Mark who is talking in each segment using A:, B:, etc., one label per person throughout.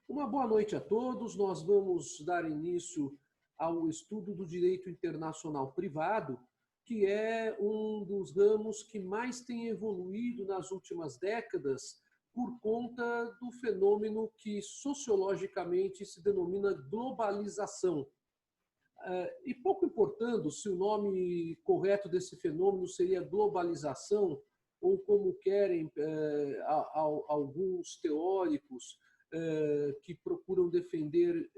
A: Uma boa noite a todos. Nós vamos dar início ao estudo do direito internacional privado, que é um dos ramos que mais tem evoluído nas últimas décadas por conta do fenômeno que sociologicamente se denomina globalização. E pouco importando se o nome correto desse fenômeno seria globalização, ou como querem alguns teóricos que procuram defender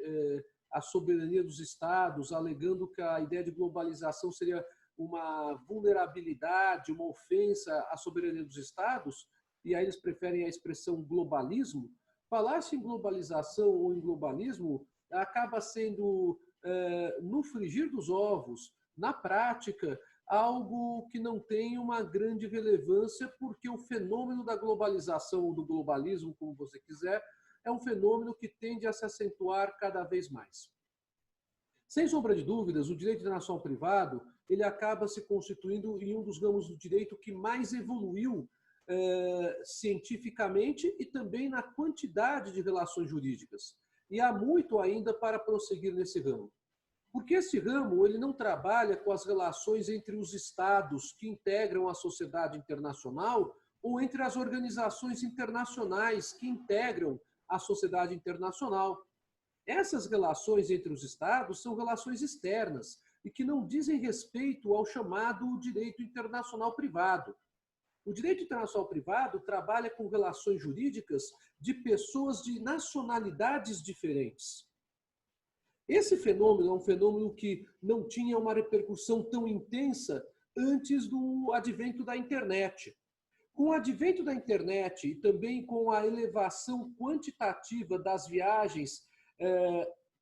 A: a soberania dos Estados, alegando que a ideia de globalização seria uma vulnerabilidade, uma ofensa à soberania dos Estados, e aí eles preferem a expressão globalismo. Falar-se em globalização ou em globalismo acaba sendo, no frigir dos ovos, na prática, algo que não tem uma grande relevância, porque o fenômeno da globalização ou do globalismo, como você quiser, é um fenômeno que tende a se acentuar cada vez mais. Sem sombra de dúvidas, o direito internacional privado ele acaba se constituindo em um dos ramos do direito que mais evoluiu cientificamente e também na quantidade de relações jurídicas. E há muito ainda para prosseguir nesse ramo. Porque esse ramo ele não trabalha com as relações entre os estados que integram a sociedade internacional ou entre as organizações internacionais que integram a sociedade internacional. Essas relações entre os estados são relações externas e que não dizem respeito ao chamado direito internacional privado. O direito internacional privado trabalha com relações jurídicas de pessoas de nacionalidades diferentes. Esse fenômeno é um fenômeno que não tinha uma repercussão tão intensa antes do advento da internet. Com o advento da internet e também com a elevação quantitativa das viagens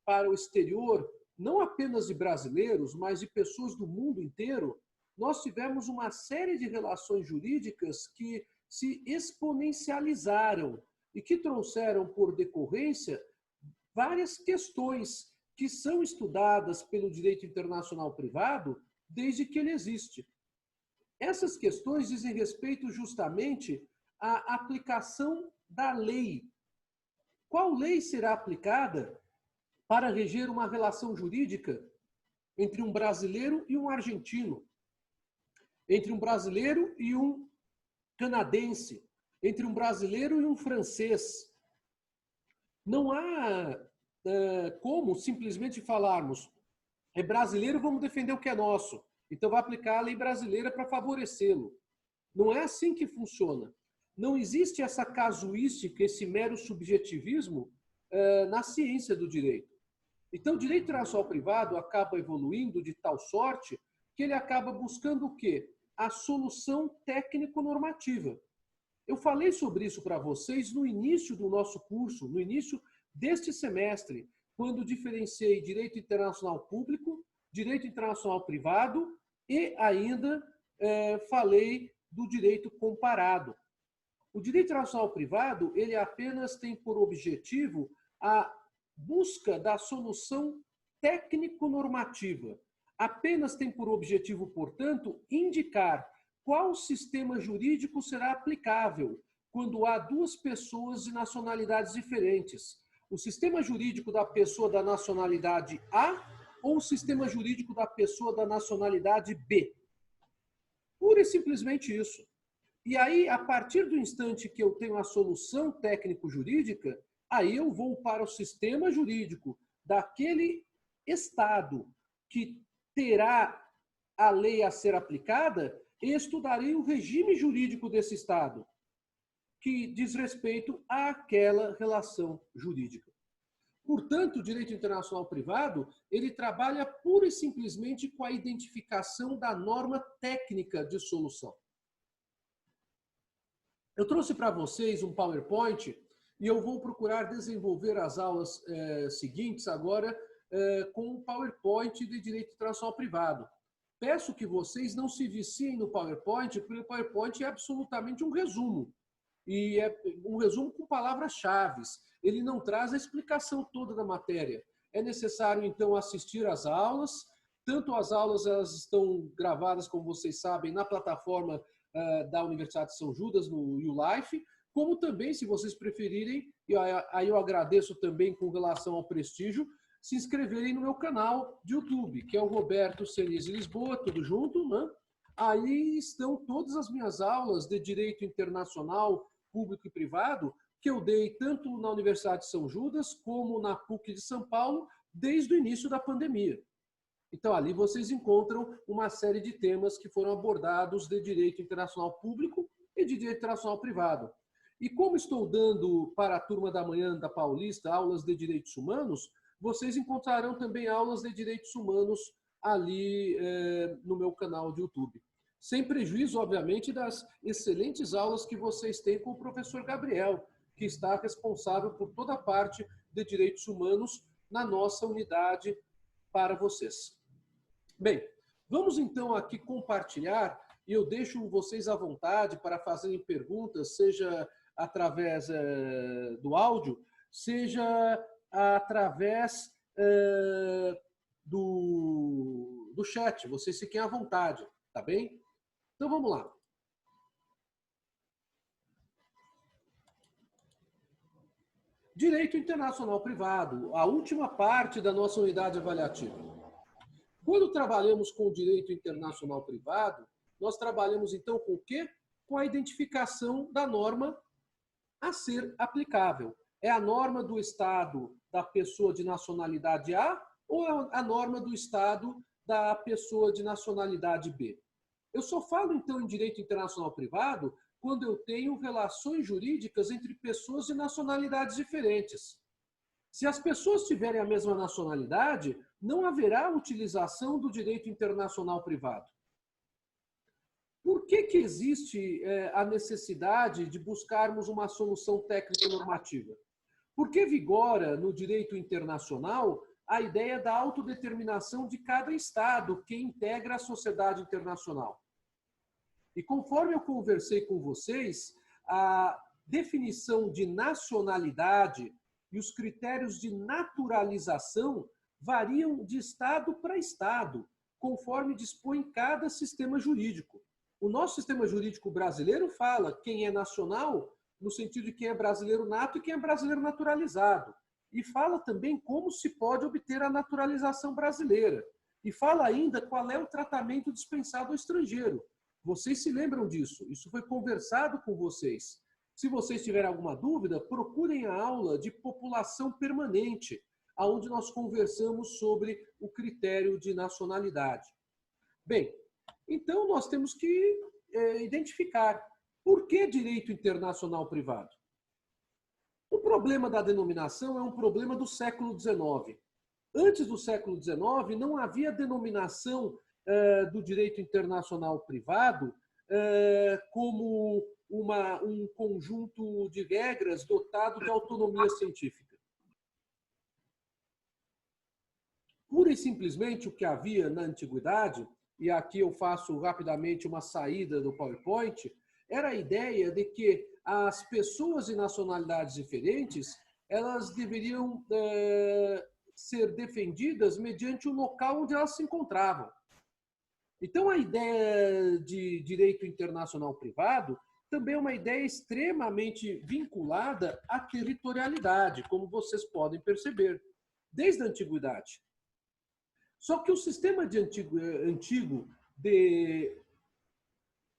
A: para o exterior, não apenas de brasileiros, mas de pessoas do mundo inteiro, nós tivemos uma série de relações jurídicas que se exponencializaram e que trouxeram por decorrência várias questões que são estudadas pelo direito internacional privado desde que ele existe. Essas questões dizem respeito justamente à aplicação da lei. Qual lei será aplicada para reger uma relação jurídica entre um brasileiro e um argentino, entre um brasileiro e um canadense, entre um brasileiro e um francês? Não há como simplesmente falarmos é brasileiro, vamos defender o que é nosso. Então vai aplicar a lei brasileira para favorecê-lo. Não é assim que funciona. Não existe essa casuística, esse mero subjetivismo na ciência do direito. Então o direito internacional privado acaba evoluindo de tal sorte que ele acaba buscando o quê? A solução técnico-normativa. Eu falei sobre isso para vocês no início do nosso curso, no início deste semestre, quando diferenciei direito internacional público, direito internacional privado e ainda falei do direito comparado. O direito internacional privado ele apenas tem por objetivo a busca da solução técnico-normativa. Apenas tem por objetivo, portanto, indicar qual sistema jurídico será aplicável quando há duas pessoas de nacionalidades diferentes. O sistema jurídico da pessoa da nacionalidade A ou o sistema jurídico da pessoa da nacionalidade B. Pura e simplesmente isso. E aí, a partir do instante que eu tenho a solução técnico-jurídica, aí eu vou para o sistema jurídico daquele Estado que terá a lei a ser aplicada e estudarei o regime jurídico desse Estado, que diz respeito àquela relação jurídica. Portanto, o direito internacional privado, ele trabalha pura e simplesmente com a identificação da norma técnica de solução. Eu trouxe para vocês um PowerPoint e eu vou procurar desenvolver as aulas seguintes agora com o PowerPoint de direito internacional privado. Peço que vocês não se viciem no PowerPoint, porque o PowerPoint é absolutamente um resumo. E é um resumo com palavras-chave. Ele não traz a explicação toda da matéria. É necessário, então, assistir às aulas. Tanto as aulas elas estão gravadas, como vocês sabem, na plataforma da Universidade de São Judas, no YouLife, como também, se vocês preferirem, e aí eu agradeço também com relação ao prestígio, se inscreverem no meu canal de YouTube, que é o Roberto Senise Lisboa, tudo junto, né? Aí estão todas as minhas aulas de Direito Internacional, Público e Privado, que eu dei tanto na Universidade de São Judas, como na PUC de São Paulo, desde o início da pandemia. Então, ali vocês encontram uma série de temas que foram abordados de Direito Internacional Público e de Direito Internacional Privado. E como estou dando para a turma da manhã da Paulista aulas de Direitos Humanos, vocês encontrarão também aulas de Direitos Humanos ali no meu canal de YouTube. Sem prejuízo, obviamente, das excelentes aulas que vocês têm com o professor Gabriel, que está responsável por toda a parte de Direitos Humanos na nossa unidade para vocês. Bem, vamos então aqui compartilhar, e eu deixo vocês à vontade para fazerem perguntas, seja através do áudio, seja através do chat. Vocês fiquem à vontade, tá bem? Então vamos lá. Direito Internacional Privado, a última parte da nossa unidade avaliativa. Quando trabalhamos com o direito internacional privado, nós trabalhamos então com o quê? Com a identificação da norma a ser aplicável. É a norma do Estado da pessoa de nacionalidade A ou é a norma do Estado da pessoa de nacionalidade B? Eu só falo então em direito internacional privado quando eu tenho relações jurídicas entre pessoas de nacionalidades diferentes. Se as pessoas tiverem a mesma nacionalidade, não haverá utilização do direito internacional privado. Por que existe a necessidade de buscarmos uma solução técnico-normativa? Porque vigora no direito internacional a ideia da autodeterminação de cada Estado que integra a sociedade internacional. E conforme eu conversei com vocês, a definição de nacionalidade e os critérios de naturalização variam de Estado para Estado, conforme dispõe cada sistema jurídico. O nosso sistema jurídico brasileiro fala quem é nacional, no sentido de quem é brasileiro nato e quem é brasileiro naturalizado. E fala também como se pode obter a naturalização brasileira. E fala ainda qual é o tratamento dispensado ao estrangeiro. Vocês se lembram disso? Isso foi conversado com vocês. Se vocês tiverem alguma dúvida, procurem a aula de população permanente, onde nós conversamos sobre o critério de nacionalidade. Bem, então nós temos que identificar por que direito internacional privado. O problema da denominação é um problema do século XIX. Antes do século XIX, não havia denominação do direito internacional privado como um conjunto de regras dotado de autonomia científica. Pura e simplesmente o que havia na antiguidade, e aqui eu faço rapidamente uma saída do PowerPoint, era a ideia de que as pessoas de nacionalidades diferentes, elas deveriam ser defendidas mediante o local onde elas se encontravam. Então, a ideia de direito internacional privado também é uma ideia extremamente vinculada à territorialidade, como vocês podem perceber, desde a antiguidade. Só que o sistema antigo de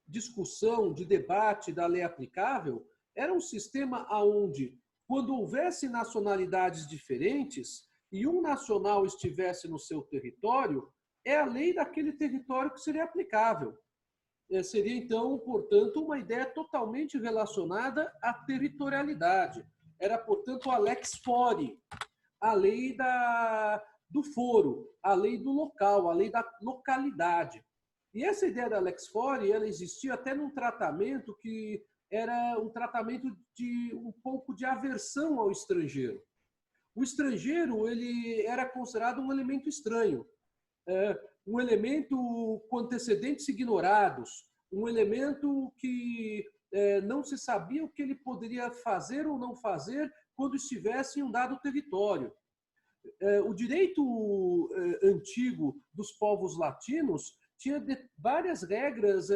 A: discussão, de debate da lei aplicável, era um sistema onde, quando houvesse nacionalidades diferentes e um nacional estivesse no seu território, é a lei daquele território que seria aplicável. Seria, então, portanto, uma ideia totalmente relacionada à territorialidade. Era, portanto, a lex fori, a lei do foro, a lei do local, a lei da localidade. E essa ideia da lex fori, ela existia até num tratamento que era um tratamento de um pouco de aversão ao estrangeiro. O estrangeiro, ele era considerado um elemento estranho, um elemento com antecedentes ignorados, um elemento que não se sabia o que ele poderia fazer ou não fazer quando estivesse em um dado território. O direito antigo dos povos latinos tinha várias regras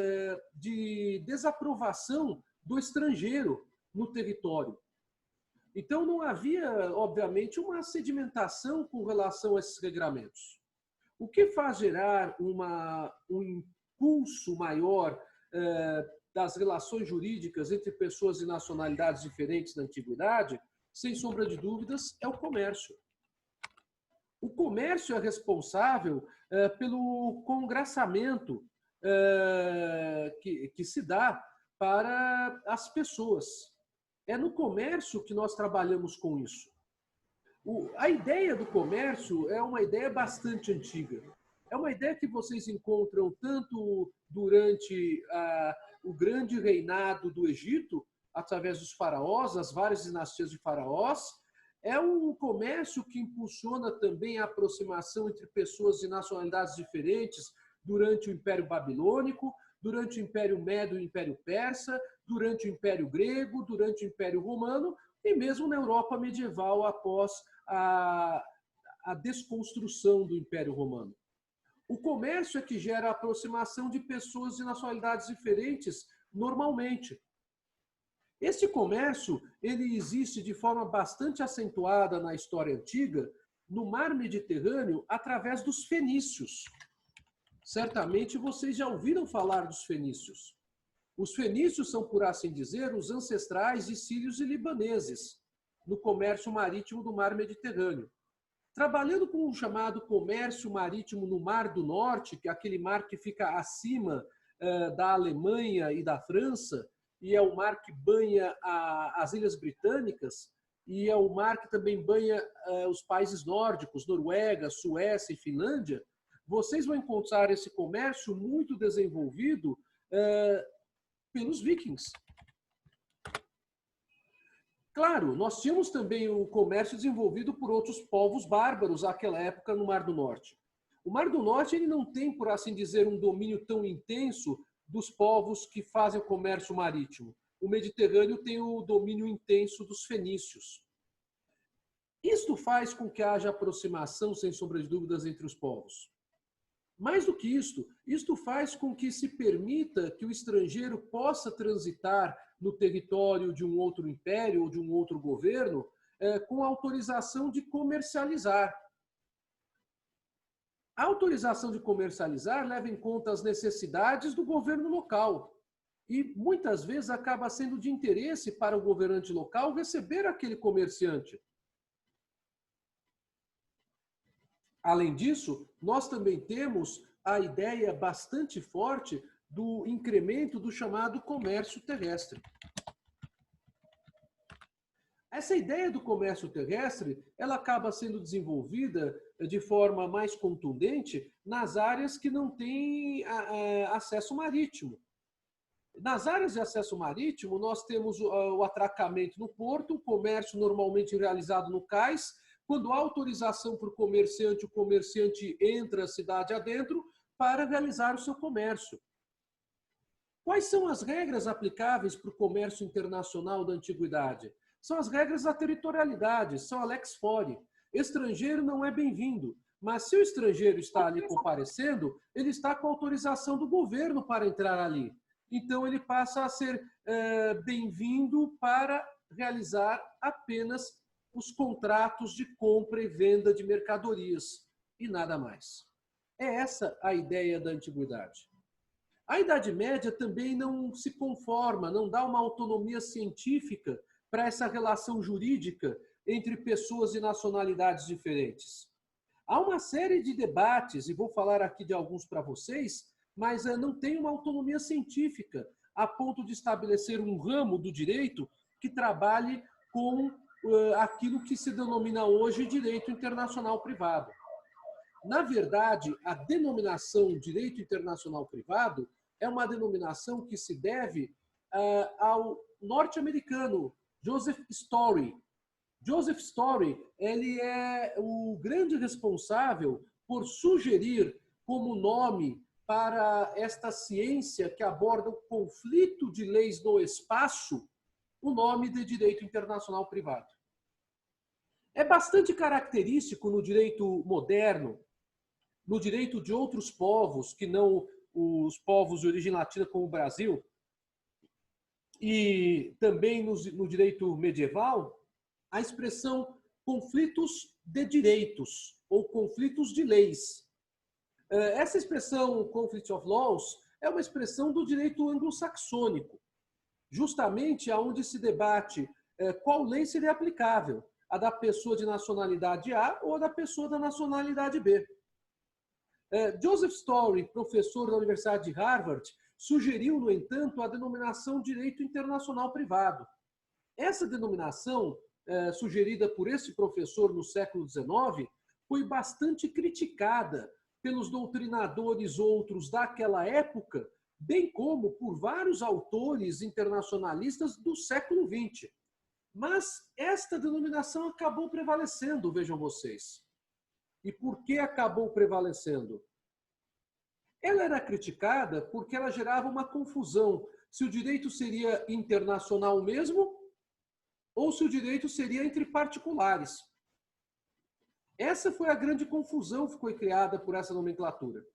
A: de desaprovação do estrangeiro, no território. Então, não havia, obviamente, uma sedimentação com relação a esses regramentos. O que faz gerar um impulso maior das relações jurídicas entre pessoas e nacionalidades diferentes na antiguidade, sem sombra de dúvidas, é o comércio. O comércio é responsável pelo congraçamento que se dá para as pessoas. É no comércio que nós trabalhamos com isso. A ideia do comércio é uma ideia bastante antiga. É uma ideia que vocês encontram tanto durante o grande reinado do Egito, através dos faraós, as várias dinastias de faraós. É um comércio que impulsiona também a aproximação entre pessoas de nacionalidades diferentes durante o Império Babilônico, durante o Império Médio e o Império Persa, durante o Império Grego, durante o Império Romano e mesmo na Europa medieval após a desconstrução do Império Romano. O comércio é que gera a aproximação de pessoas de nacionalidades diferentes normalmente. Este comércio ele existe de forma bastante acentuada na história antiga, no mar Mediterrâneo, através dos fenícios. Certamente vocês já ouviram falar dos fenícios. Os fenícios são, por assim dizer, os ancestrais de sírios e libaneses, no comércio marítimo do mar Mediterrâneo. Trabalhando com o chamado comércio marítimo no Mar do Norte, que é aquele mar que fica acima da Alemanha e da França, e é o mar que banha as Ilhas Britânicas, e é o mar que também banha os países nórdicos, Noruega, Suécia e Finlândia, vocês vão encontrar esse comércio muito desenvolvido pelos vikings. Claro, nós tínhamos também o comércio desenvolvido por outros povos bárbaros naquela época no Mar do Norte. O Mar do Norte ele não tem, por assim dizer, um domínio tão intenso dos povos que fazem o comércio marítimo. O Mediterrâneo tem o domínio intenso dos fenícios. Isto faz com que haja aproximação, sem sombra de dúvidas, entre os povos. Mais do que isto faz com que se permita que o estrangeiro possa transitar no território de um outro império ou de um outro governo com autorização de comercializar. A autorização de comercializar leva em conta as necessidades do governo local e muitas vezes acaba sendo de interesse para o governante local receber aquele comerciante. Além disso, nós também temos a ideia bastante forte do incremento do chamado comércio terrestre. Essa ideia do comércio terrestre, ela acaba sendo desenvolvida de forma mais contundente nas áreas que não têm acesso marítimo. Nas áreas de acesso marítimo, nós temos o atracamento no porto, o comércio normalmente realizado no cais. Quando há autorização para o comerciante entra a cidade adentro para realizar o seu comércio. Quais são as regras aplicáveis para o comércio internacional da antiguidade? São as regras da territorialidade, são a lex fori. Estrangeiro não é bem-vindo, mas se o estrangeiro está ali comparecendo, ele está com autorização do governo para entrar ali. Então ele passa a ser bem-vindo para realizar apenas os contratos de compra e venda de mercadorias e nada mais. É essa a ideia da antiguidade. A Idade Média também não se conforma, não dá uma autonomia científica para essa relação jurídica entre pessoas de nacionalidades diferentes. Há uma série de debates, e vou falar aqui de alguns para vocês, mas não tem uma autonomia científica a ponto de estabelecer um ramo do direito que trabalhe com aquilo que se denomina hoje direito internacional privado. Na verdade, a denominação direito internacional privado é uma denominação que se deve ao norte-americano Joseph Story. Joseph Story, ele é o grande responsável por sugerir como nome para esta ciência que aborda o conflito de leis no espaço, o nome de direito internacional privado. É bastante característico no direito moderno, no direito de outros povos, que não os povos de origem latina como o Brasil, e também no direito medieval, a expressão conflitos de direitos ou conflitos de leis. Essa expressão conflict of laws é uma expressão do direito anglo-saxônico, justamente aonde se debate qual lei seria aplicável, a da pessoa de nacionalidade A ou a da pessoa da nacionalidade B. Joseph Story, professor da Universidade de Harvard, sugeriu, no entanto, a denominação direito internacional privado. Essa denominação, sugerida por esse professor no século XIX, foi bastante criticada pelos doutrinadores outros daquela época, bem como por vários autores internacionalistas do século XX. Mas esta denominação acabou prevalecendo, vejam vocês. E por que acabou prevalecendo? Ela era criticada porque ela gerava uma confusão se o direito seria internacional mesmo ou se o direito seria entre particulares. Essa foi a grande confusão que foi criada por essa nomenclatura.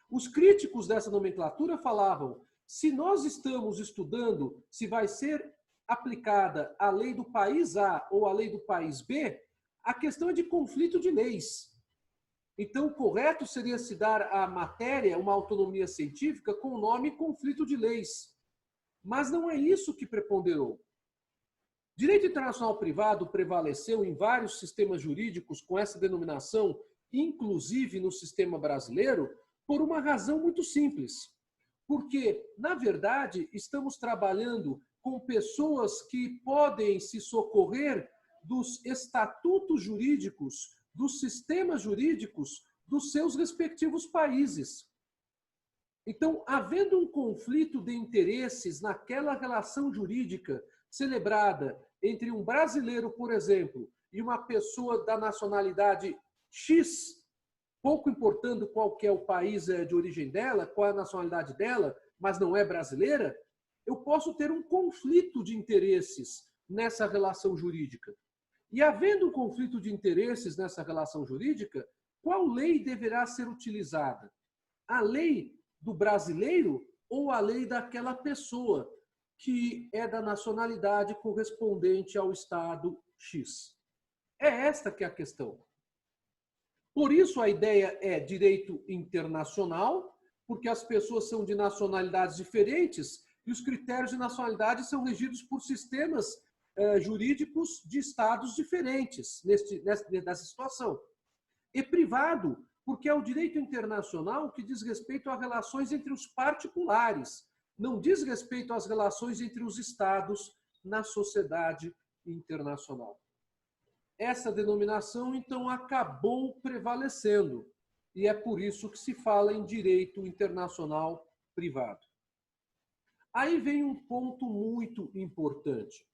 A: Os críticos dessa nomenclatura falavam: se nós estamos estudando se vai ser aplicada a lei do país A ou a lei do país B, a questão é de conflito de leis. Então, o correto seria se dar à matéria uma autonomia científica com o nome conflito de leis. Mas não é isso que preponderou. Direito internacional privado prevaleceu em vários sistemas jurídicos com essa denominação, inclusive no sistema brasileiro, por uma razão muito simples. Porque, na verdade, estamos trabalhando com pessoas que podem se socorrer dos estatutos jurídicos, dos sistemas jurídicos dos seus respectivos países. Então, havendo um conflito de interesses naquela relação jurídica celebrada entre um brasileiro, por exemplo, e uma pessoa da nacionalidade X, pouco importando qual que é o país de origem dela, qual é a nacionalidade dela, mas não é brasileira, eu posso ter um conflito de interesses nessa relação jurídica. E havendo um conflito de interesses nessa relação jurídica, qual lei deverá ser utilizada? A lei do brasileiro ou a lei daquela pessoa que é da nacionalidade correspondente ao Estado X? É esta que é a questão. Por isso a ideia é direito internacional, porque as pessoas são de nacionalidades diferentes e os critérios de nacionalidade são regidos por sistemas jurídicos de estados diferentes nessa situação. E privado, porque é o direito internacional que diz respeito a relações entre os particulares, não diz respeito às relações entre os estados na sociedade internacional. Essa denominação, então, acabou prevalecendo, e é por isso que se fala em direito internacional privado. Aí vem um ponto muito importante.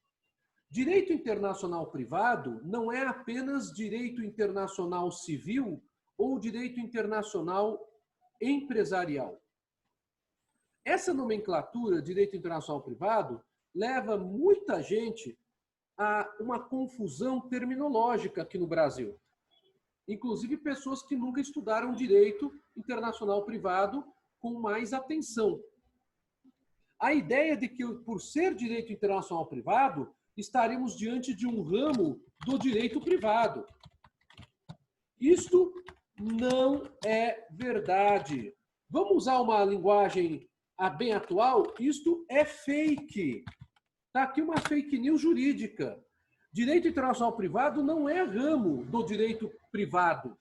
A: Direito internacional privado não é apenas direito internacional civil ou direito internacional empresarial. Essa nomenclatura, direito internacional privado, leva muita gente a uma confusão terminológica aqui no Brasil. Inclusive pessoas que nunca estudaram direito internacional privado com mais atenção. A ideia de que, por ser direito internacional privado, estaremos diante de um ramo do direito privado. Isto não é verdade. Vamos usar uma linguagem bem atual? Isto é fake. Está aqui uma fake news jurídica. Direito internacional privado não é ramo do direito privado.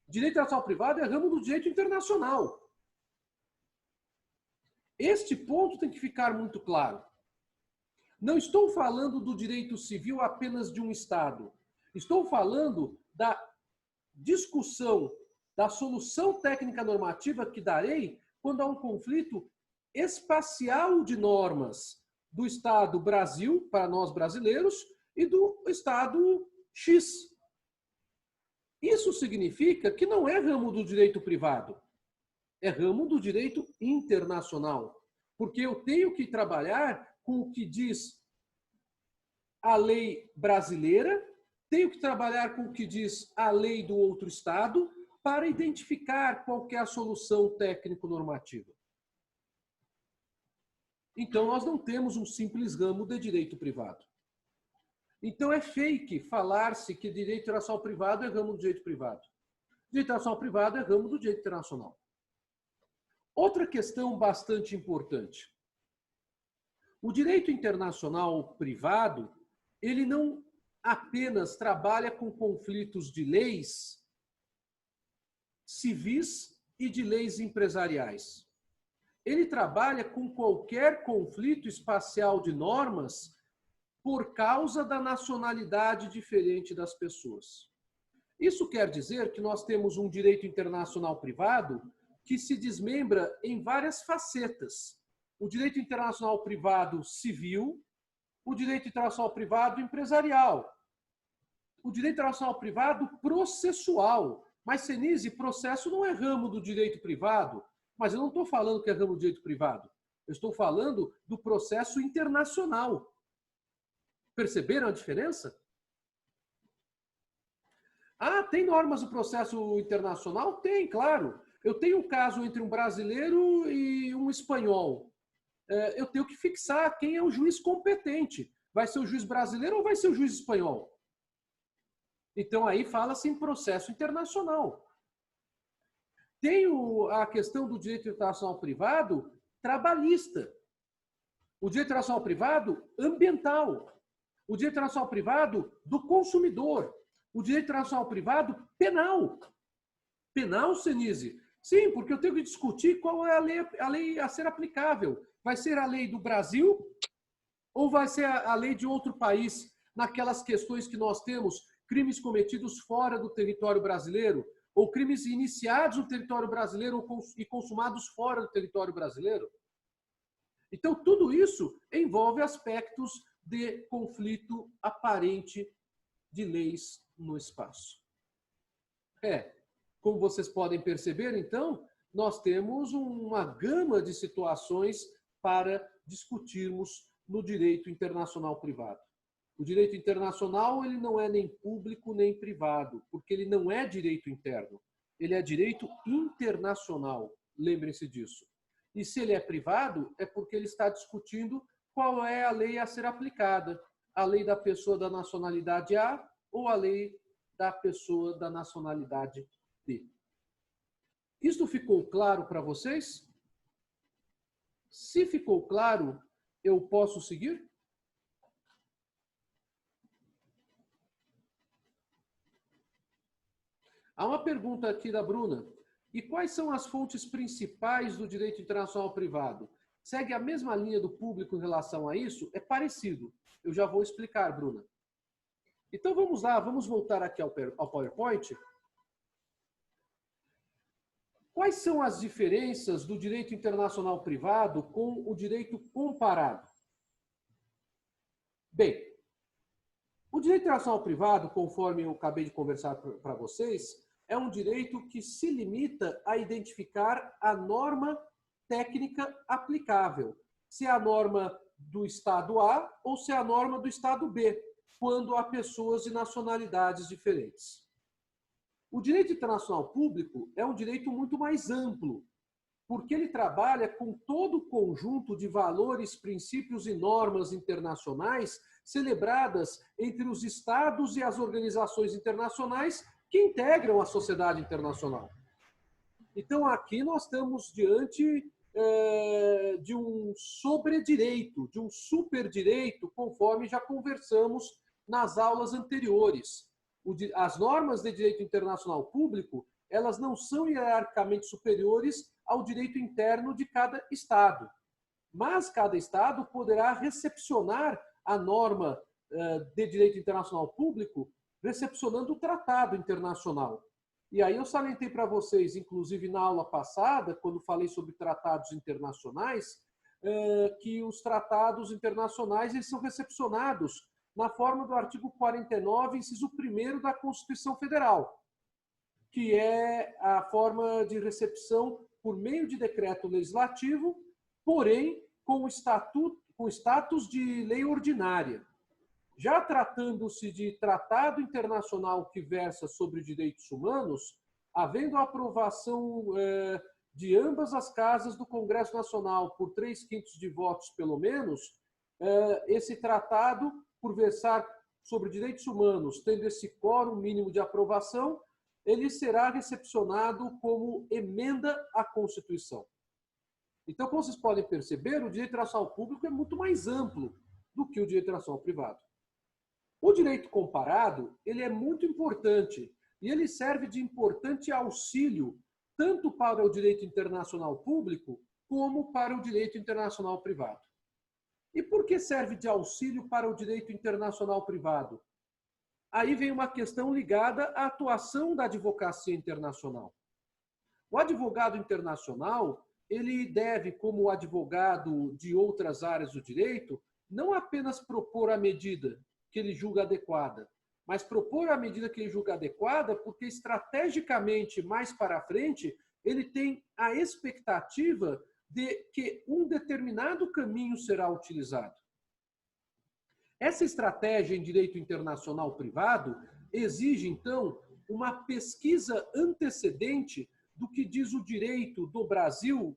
A: Direito internacional privado é ramo do direito internacional. Este ponto tem que ficar muito claro. Não estou falando do direito civil apenas de um Estado. Estou falando da discussão, da solução técnica normativa que darei quando há um conflito espacial de normas do Estado Brasil, para nós brasileiros, e do Estado X. Isso significa que não é ramo do direito privado, é ramo do direito internacional. Porque eu tenho que trabalhar com o que diz a lei brasileira, tenho que trabalhar com o que diz a lei do outro Estado para identificar qual que é a solução técnico-normativa. Então, nós não temos um simples ramo de direito privado. Então, é fake falar-se que direito internacional privado é ramo do direito privado. Direito internacional privado é ramo do direito internacional. Outra questão bastante importante. O direito internacional privado, ele não apenas trabalha com conflitos de leis civis e de leis empresariais. Ele trabalha com qualquer conflito espacial de normas por causa da nacionalidade diferente das pessoas. Isso quer dizer que nós temos um direito internacional privado que se desmembra em várias facetas. O direito internacional privado civil, o direito internacional privado empresarial, o direito internacional privado processual. Mas, Senise, processo não é ramo do direito privado. Mas eu não estou falando que é ramo do direito privado. Eu estou falando do processo internacional. Perceberam a diferença? Ah, tem normas do processo internacional? Tem, claro. Eu tenho um caso entre um brasileiro e um espanhol. Eu tenho que fixar quem é o juiz competente. Vai ser o juiz brasileiro ou vai ser o juiz espanhol? Então, aí fala-se em processo internacional. Tem a questão do direito internacional privado trabalhista. O direito internacional privado ambiental. O direito internacional privado do consumidor. O direito internacional privado penal. Penal, Senise? Sim, porque eu tenho que discutir qual é a lei a ser aplicável. Vai ser a lei do Brasil ou vai ser a lei de outro país naquelas questões que nós temos, crimes cometidos fora do território brasileiro ou crimes iniciados no território brasileiro e consumados fora do território brasileiro? Então, tudo isso envolve aspectos de conflito aparente de leis no espaço. Como vocês podem perceber, então, nós temos uma gama de situações para discutirmos no direito internacional privado. O direito internacional ele não é nem público nem privado, porque ele não é direito interno. Ele é direito internacional, lembrem-se disso. E se ele é privado, é porque ele está discutindo qual é a lei a ser aplicada. A lei da pessoa da nacionalidade A ou a lei da pessoa da nacionalidade B. Isso ficou claro para vocês? Se ficou claro, eu posso seguir? Há uma pergunta aqui da Bruna. E quais são as fontes principais do direito internacional privado? Segue a mesma linha do público em relação a isso? É parecido. Eu já vou explicar, Bruna. Então vamos lá, vamos voltar aqui ao PowerPoint. Quais são as diferenças do direito internacional privado com o direito comparado? Bem, o direito internacional privado, conforme eu acabei de conversar para vocês, é um direito que se limita a identificar a norma técnica aplicável. Se é a norma do Estado A ou se é a norma do Estado B, quando há pessoas de nacionalidades diferentes. O direito internacional público é um direito muito mais amplo, porque ele trabalha com todo o conjunto de valores, princípios e normas internacionais celebradas entre os Estados e as organizações internacionais que integram a sociedade internacional. Então, aqui nós estamos diante de um sobredireito, de um superdireito, conforme já conversamos nas aulas anteriores. As normas de direito internacional público, elas não são hierarquicamente superiores ao direito interno de cada Estado. Mas cada Estado poderá recepcionar a norma de direito internacional público recepcionando o tratado internacional. E aí eu salientei para vocês, inclusive na aula passada, quando falei sobre tratados internacionais, que os tratados internacionais eles são recepcionados na forma do artigo 49, inciso 1º da Constituição Federal, que é a forma de recepção por meio de decreto legislativo, porém com status de lei ordinária. Já tratando-se de tratado internacional que versa sobre direitos humanos, havendo a aprovação de ambas as casas do Congresso Nacional por 3/5 de votos, pelo menos, esse tratado, por versar sobre direitos humanos, tendo esse quórum mínimo de aprovação, ele será recepcionado como emenda à Constituição. Então, como vocês podem perceber, o direito internacional público é muito mais amplo do que o direito internacional privado. O direito comparado, ele é muito importante e ele serve de importante auxílio tanto para o direito internacional público como para o direito internacional privado. E por que serve de auxílio para o direito internacional privado? Aí vem uma questão ligada à atuação da advocacia internacional. O advogado internacional, ele deve, como advogado de outras áreas do direito, não apenas propor a medida que ele julga adequada, mas propor a medida que ele julga adequada porque estrategicamente, mais para frente, ele tem a expectativa de que um determinado caminho será utilizado. Essa estratégia em direito internacional privado exige, então, uma pesquisa antecedente do que diz o direito do Brasil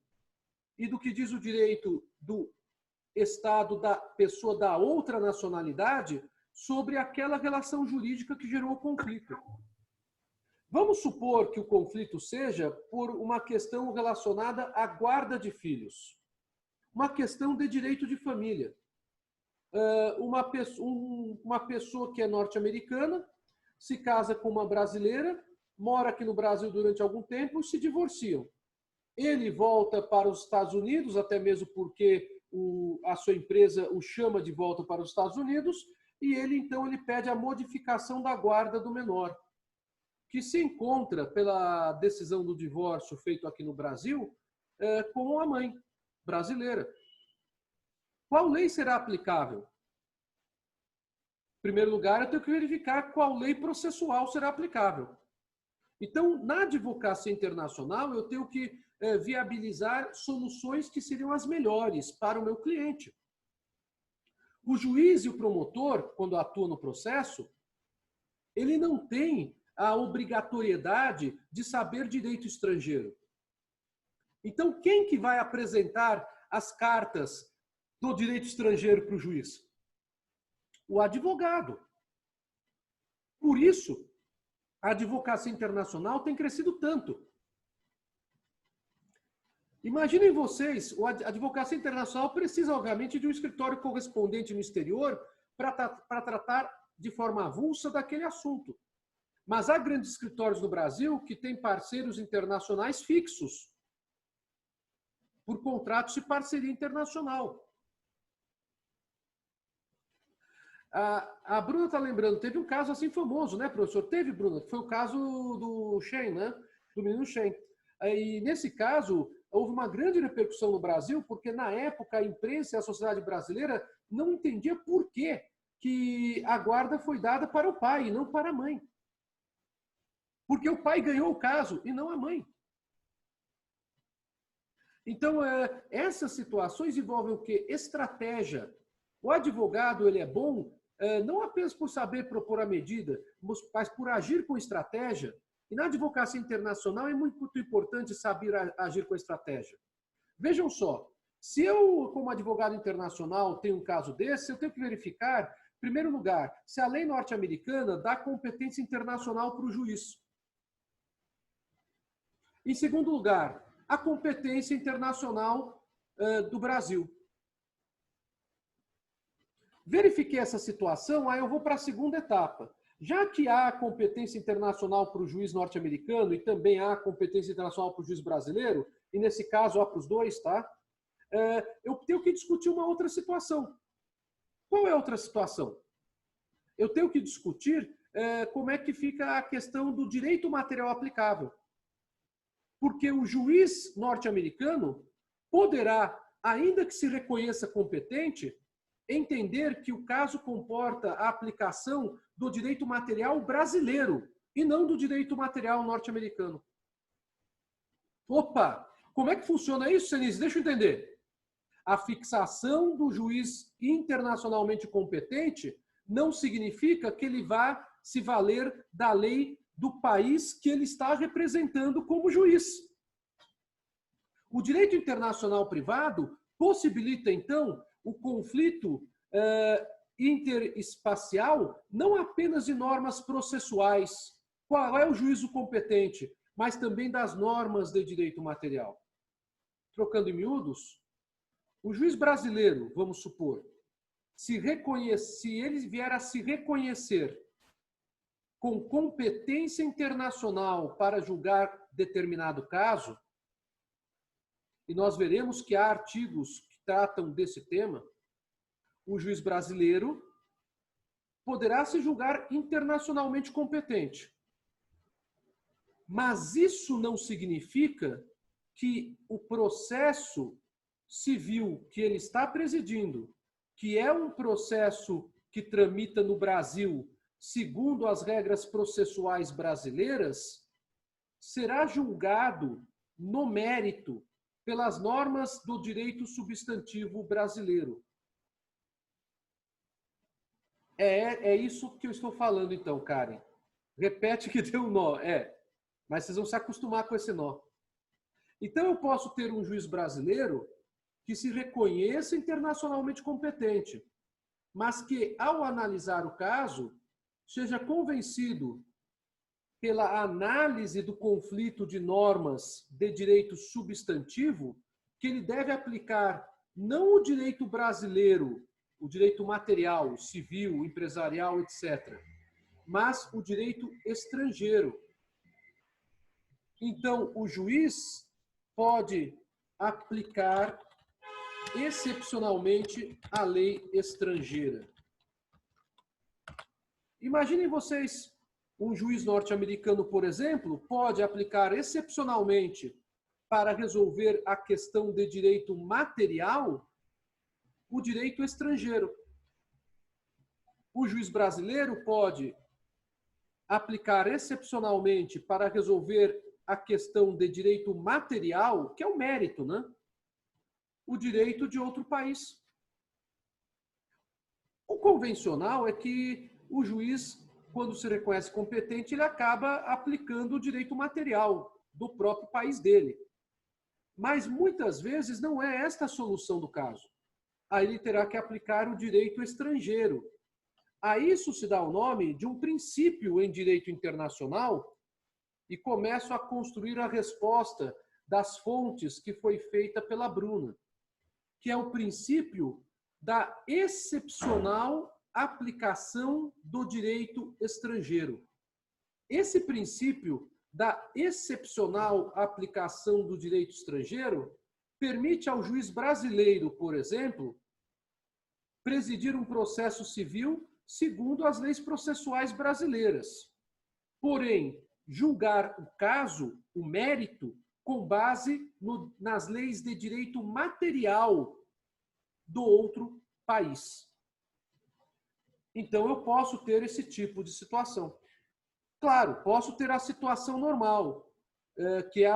A: e do que diz o direito do Estado da pessoa da outra nacionalidade sobre aquela relação jurídica que gerou o conflito. Vamos supor que o conflito seja por uma questão relacionada à guarda de filhos, uma questão de direito de família. Uma pessoa que é norte-americana se casa com uma brasileira, mora aqui no Brasil durante algum tempo e se divorciam. Ele volta para os Estados Unidos, até mesmo porque a sua empresa o chama de volta para os Estados Unidos, e então ele pede a modificação da guarda do menor, que se encontra, pela decisão do divórcio feito aqui no Brasil, com a mãe brasileira. Qual lei será aplicável? Em primeiro lugar, eu tenho que verificar qual lei processual será aplicável. Então, na advocacia internacional, eu tenho que viabilizar soluções que seriam as melhores para o meu cliente. O juiz e o promotor, quando atua no processo, ele não tem a obrigatoriedade de saber direito estrangeiro. Então, quem que vai apresentar as cartas do direito estrangeiro para o juiz? O advogado. Por isso, a advocacia internacional tem crescido tanto. Imaginem vocês, a advocacia internacional precisa, obviamente, de um escritório correspondente no exterior para tratar de forma avulsa daquele assunto. Mas há grandes escritórios no Brasil que têm parceiros internacionais fixos, por contratos de parceria internacional. A Bruna está lembrando, teve um caso assim famoso, né, professor? Teve, Bruna, que foi o caso do Shen, né? Do menino Shen. E nesse caso, houve uma grande repercussão no Brasil, porque na época a imprensa e a sociedade brasileira não entendia por que a guarda foi dada para o pai e não para a mãe. Porque o pai ganhou o caso e não a mãe. Então, essas situações envolvem o quê? Estratégia. O advogado, ele é bom não apenas por saber propor a medida, mas por agir com estratégia. E na advocacia internacional é muito importante saber agir com estratégia. Vejam só, se eu, como advogado internacional, tenho um caso desse, eu tenho que verificar, em primeiro lugar, se a lei norte-americana dá competência internacional para o juiz. Em segundo lugar, a competência internacional do Brasil. Verifiquei essa situação, aí eu vou para a segunda etapa. Já que há competência internacional para o juiz norte-americano e também há competência internacional para o juiz brasileiro, e nesse caso há para os dois, tá? Eu tenho que discutir uma outra situação. Qual é a outra situação? Eu tenho que discutir como é que fica a questão do direito material aplicável. Porque o juiz norte-americano poderá, ainda que se reconheça competente, entender que o caso comporta a aplicação do direito material brasileiro e não do direito material norte-americano. Opa! Como é que funciona isso, Senise? Deixa eu entender. A fixação do juiz internacionalmente competente não significa que ele vá se valer da lei do país que ele está representando como juiz. O direito internacional privado possibilita, então, o conflito interespacial não apenas de normas processuais, qual é o juízo competente, mas também das normas de direito material. Trocando em miúdos, o juiz brasileiro, vamos supor, se ele vier a se reconhecer com competência internacional para julgar determinado caso, e nós veremos que há artigos que tratam desse tema, o juiz brasileiro poderá se julgar internacionalmente competente. Mas isso não significa que o processo civil que ele está presidindo, que é um processo que tramita no Brasil segundo as regras processuais brasileiras, será julgado no mérito pelas normas do direito substantivo brasileiro. É isso que eu estou falando, então, Karen. Repete que deu um nó. Mas vocês vão se acostumar com esse nó. Então, eu posso ter um juiz brasileiro que se reconheça internacionalmente competente, mas que, ao analisar o caso, seja convencido pela análise do conflito de normas de direito substantivo que ele deve aplicar não o direito brasileiro, o direito material, civil, empresarial, etc., mas o direito estrangeiro. Então, o juiz pode aplicar excepcionalmente a lei estrangeira. Imaginem vocês, um juiz norte-americano, por exemplo, pode aplicar excepcionalmente para resolver a questão de direito material o direito estrangeiro. O juiz brasileiro pode aplicar excepcionalmente para resolver a questão de direito material, que é o mérito, né? O direito de outro país. O convencional é que o juiz, quando se reconhece competente, ele acaba aplicando o direito material do próprio país dele. Mas muitas vezes não é esta a solução do caso. Aí ele terá que aplicar o direito estrangeiro. A isso se dá o nome de um princípio em direito internacional e começo a construir a resposta das fontes que foi feita pela Bruna, que é o princípio da excepcional aplicação do direito estrangeiro. Esse princípio da excepcional aplicação do direito estrangeiro permite ao juiz brasileiro, por exemplo, presidir um processo civil segundo as leis processuais brasileiras. Porém, julgar o caso, o mérito, com base nas leis de direito material do outro país. Então, eu posso ter esse tipo de situação. Claro, posso ter a situação normal, que é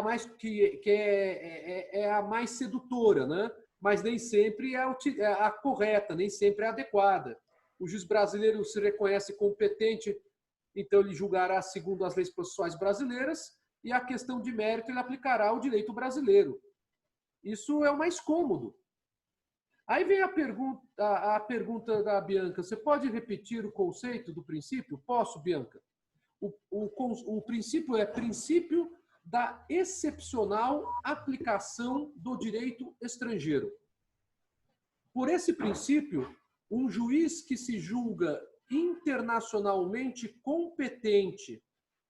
A: a mais sedutora, né? Mas nem sempre é a correta, nem sempre é a adequada. O juiz brasileiro se reconhece competente, então ele julgará segundo as leis processuais brasileiras e a questão de mérito ele aplicará o direito brasileiro. Isso é o mais cômodo. Aí vem a pergunta da Bianca. Você pode repetir o conceito do princípio? Posso, Bianca? O princípio é princípio da excepcional aplicação do direito estrangeiro. Por esse princípio, um juiz que se julga internacionalmente competente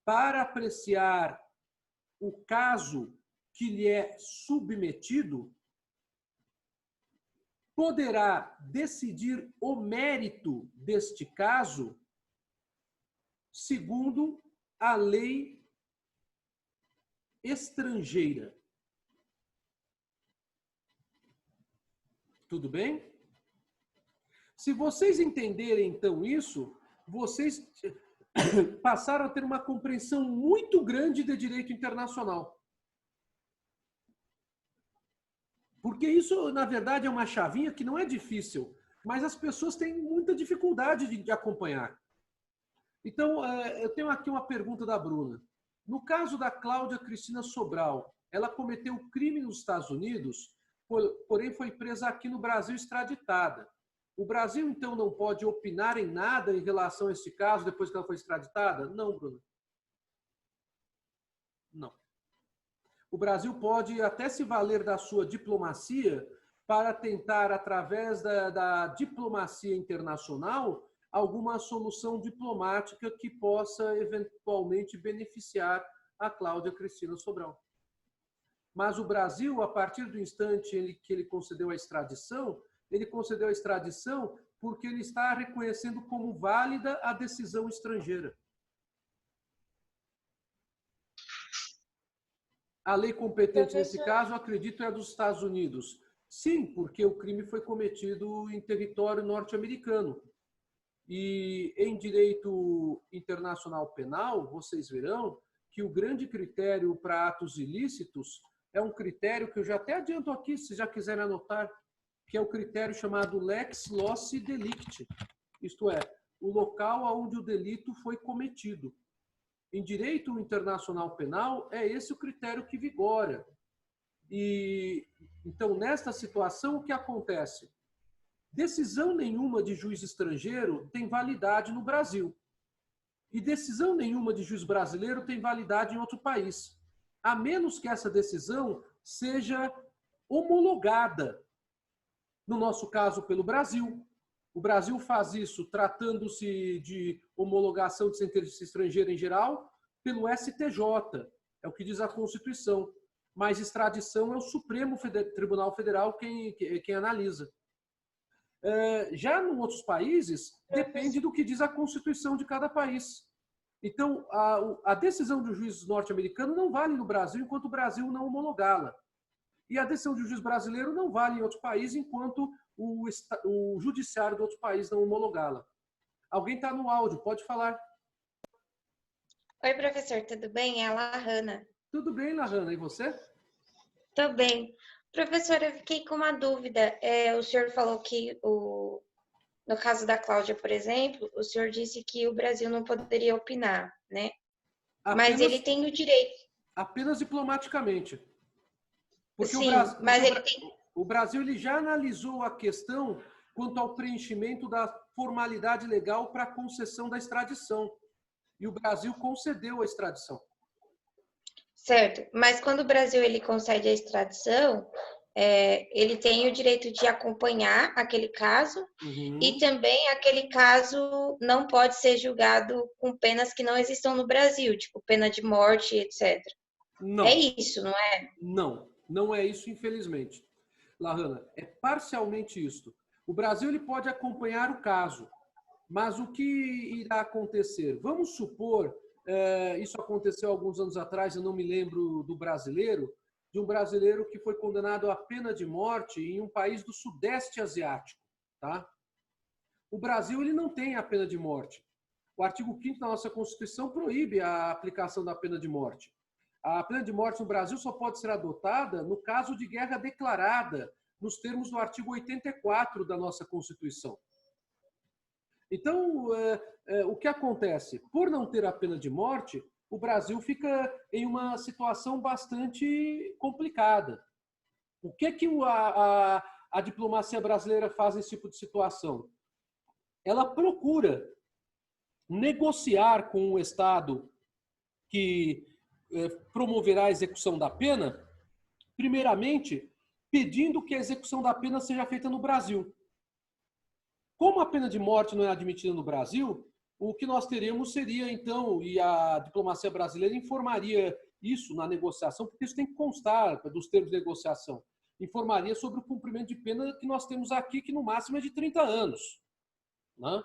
A: para apreciar o caso que lhe é submetido poderá decidir o mérito deste caso segundo a lei estrangeira. Tudo bem? Se vocês entenderem, então, isso, vocês passaram a ter uma compreensão muito grande de direito internacional. Porque isso, na verdade, é uma chavinha que não é difícil, mas as pessoas têm muita dificuldade de acompanhar. Então, eu tenho aqui uma pergunta da Bruna. No caso da Cláudia Cristina Sobral, ela cometeu crime nos Estados Unidos, porém foi presa aqui no Brasil extraditada. O Brasil, então, não pode opinar em nada em relação a este caso depois que ela foi extraditada? Não, Bruno. Não. O Brasil pode até se valer da sua diplomacia para tentar, através da diplomacia internacional, alguma solução diplomática que possa eventualmente beneficiar a Cláudia Cristina Sobral. Mas o Brasil, a partir do instante que ele concedeu a extradição porque ele está reconhecendo como válida a decisão estrangeira. A lei competente nesse caso, acredito, é a dos Estados Unidos. Sim, porque o crime foi cometido em território norte-americano. E em direito internacional penal, vocês verão que o grande critério para atos ilícitos é um critério que eu já até adianto aqui, se já quiserem anotar, que é o critério chamado lex loci delicti, isto é, o local onde o delito foi cometido. Em direito internacional penal, é esse o critério que vigora. E então, nesta situação, o que acontece? Decisão nenhuma de juiz estrangeiro tem validade no Brasil. E decisão nenhuma de juiz brasileiro tem validade em outro país, a menos que essa decisão seja homologada, no nosso caso, pelo Brasil. O Brasil faz isso tratando-se de homologação de sentença estrangeira em geral pelo STJ, é o que diz a Constituição. Mas extradição é o Supremo Tribunal Federal quem analisa. Já em outros países, depende do que diz a Constituição de cada país. Então, a decisão do juiz norte-americano não vale no Brasil enquanto o Brasil não homologá-la. E a decisão do juiz brasileiro não vale em outro país enquanto o judiciário do outro país não homologá-la. Alguém está no áudio, pode falar.
B: Oi, professor, tudo bem? É a Lahana.
A: Tudo bem, Lahana, e você?
B: Tô bem. Professor, eu fiquei com uma dúvida. O senhor falou que, no caso da Cláudia, por exemplo, o senhor disse que o Brasil não poderia opinar, né? Mas ele tem o direito.
A: Apenas diplomaticamente. Porque
B: sim,
A: o Brasil ele já analisou a questão quanto ao preenchimento da formalidade legal para a concessão da extradição. E o Brasil concedeu a extradição.
B: Certo, mas quando o Brasil ele concede a extradição, ele tem o direito de acompanhar aquele caso e também aquele caso não pode ser julgado com penas que não existam no Brasil, tipo pena de morte, etc.
A: Não.
B: É isso, não é?
A: Não é isso, infelizmente. Lahana, é parcialmente isto. O Brasil ele pode acompanhar o caso, mas o que irá acontecer? Vamos supor, isso aconteceu alguns anos atrás, eu não me lembro de um brasileiro que foi condenado à pena de morte em um país do Sudeste Asiático. Tá? O Brasil ele não tem a pena de morte. O artigo 5º da nossa Constituição proíbe a aplicação da pena de morte. A pena de morte no Brasil só pode ser adotada no caso de guerra declarada, nos termos do artigo 84 da nossa Constituição. Então, o que acontece? Por não ter a pena de morte, o Brasil fica em uma situação bastante complicada. O que a diplomacia brasileira faz nesse tipo de situação? Ela procura negociar com o Estado que promoverá a execução da pena, primeiramente, pedindo que a execução da pena seja feita no Brasil. Como a pena de morte não é admitida no Brasil, o que nós teremos seria, então, e a diplomacia brasileira informaria isso na negociação, porque isso tem que constar dos termos de negociação, informaria sobre o cumprimento de pena que nós temos aqui, que no máximo é de 30 anos. Né?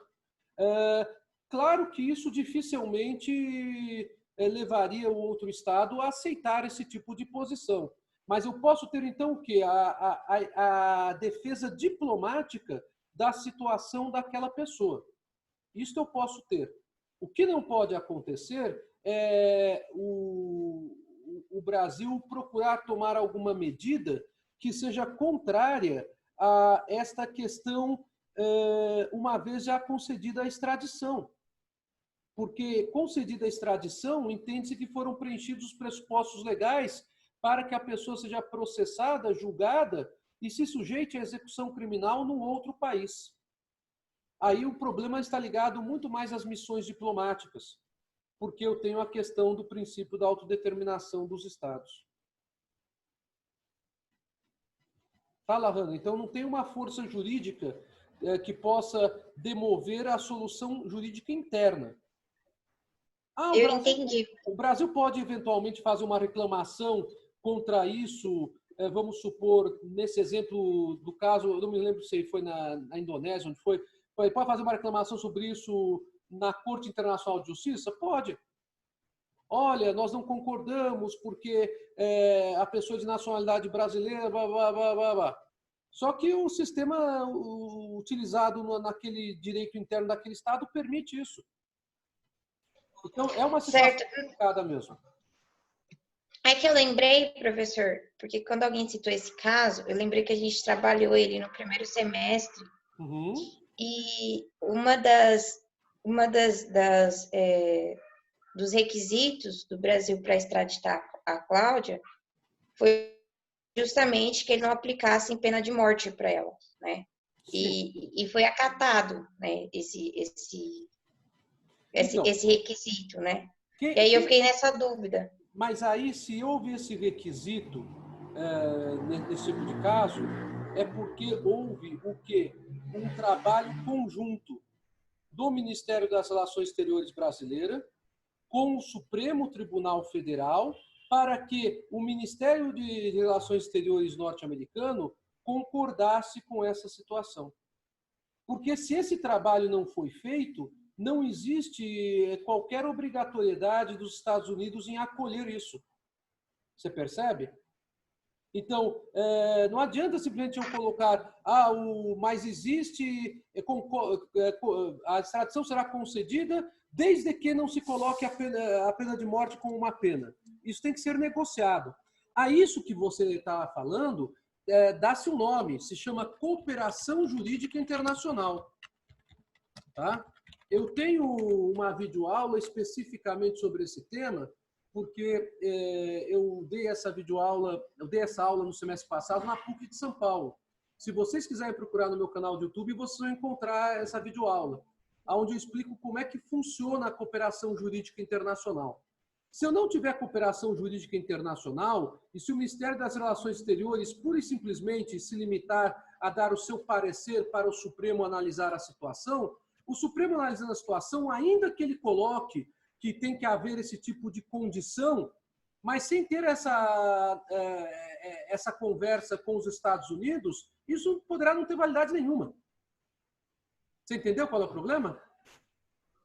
A: Claro que isso dificilmente levaria o outro Estado a aceitar esse tipo de posição. Mas eu posso ter, então, o quê? A defesa diplomática da situação daquela pessoa. Isso eu posso ter. O que não pode acontecer é o Brasil procurar tomar alguma medida que seja contrária a esta questão, uma vez já concedida a extradição. Porque, concedida a extradição, entende-se que foram preenchidos os pressupostos legais para que a pessoa seja processada, julgada e se sujeite à execução criminal num outro país. Aí o problema está ligado muito mais às missões diplomáticas, porque eu tenho a questão do princípio da autodeterminação dos Estados. Fala, Hanna. Então não tem uma força jurídica que possa demover a solução jurídica interna.
B: Eu entendi.
A: O Brasil pode eventualmente fazer uma reclamação contra isso, vamos supor, nesse exemplo do caso, eu não me lembro se foi na Indonésia, onde foi, pode fazer uma reclamação sobre isso na Corte Internacional de Justiça? Pode. Olha, nós não concordamos porque a pessoa de nacionalidade brasileira, blá, blá, blá, blá, blá. Só que o sistema utilizado naquele direito interno daquele Estado permite isso. Então, é uma situação complicada mesmo.
B: É que eu lembrei, professor, porque quando alguém citou esse caso, eu lembrei que a gente trabalhou ele no primeiro semestre.
A: Uhum.
B: E dos requisitos do Brasil para extraditar a Cláudia foi justamente que ele não aplicasse em pena de morte para ela, né? E foi acatado, né? Esse requisito, né? E aí eu fiquei nessa dúvida.
A: Mas aí, se houve esse requisito nesse tipo de caso, é porque houve o quê? Um trabalho conjunto do Ministério das Relações Exteriores brasileira com o Supremo Tribunal Federal para que o Ministério de Relações Exteriores norte-americano concordasse com essa situação. Porque se esse trabalho não foi feito, não existe qualquer obrigatoriedade dos Estados Unidos em acolher isso. Você percebe? Então, não adianta simplesmente eu colocar, mas existe, a extradição será concedida desde que não se coloque a pena de morte como uma pena. Isso tem que ser negociado. A isso que você está falando, dá-se um nome, se chama cooperação jurídica internacional. Tá? Eu tenho uma videoaula especificamente sobre esse tema, porque eu dei essa aula no semestre passado na PUC de São Paulo. Se vocês quiserem procurar no meu canal do YouTube, vocês vão encontrar essa videoaula, onde eu explico como é que funciona a cooperação jurídica internacional. Se eu não tiver cooperação jurídica internacional, e se o Ministério das Relações Exteriores pura e simplesmente se limitar a dar o seu parecer para o Supremo analisar a situação, o Supremo analisando a situação, ainda que ele coloque que tem que haver esse tipo de condição, mas sem ter essa conversa com os Estados Unidos, isso poderá não ter validade nenhuma. Você entendeu qual é o problema?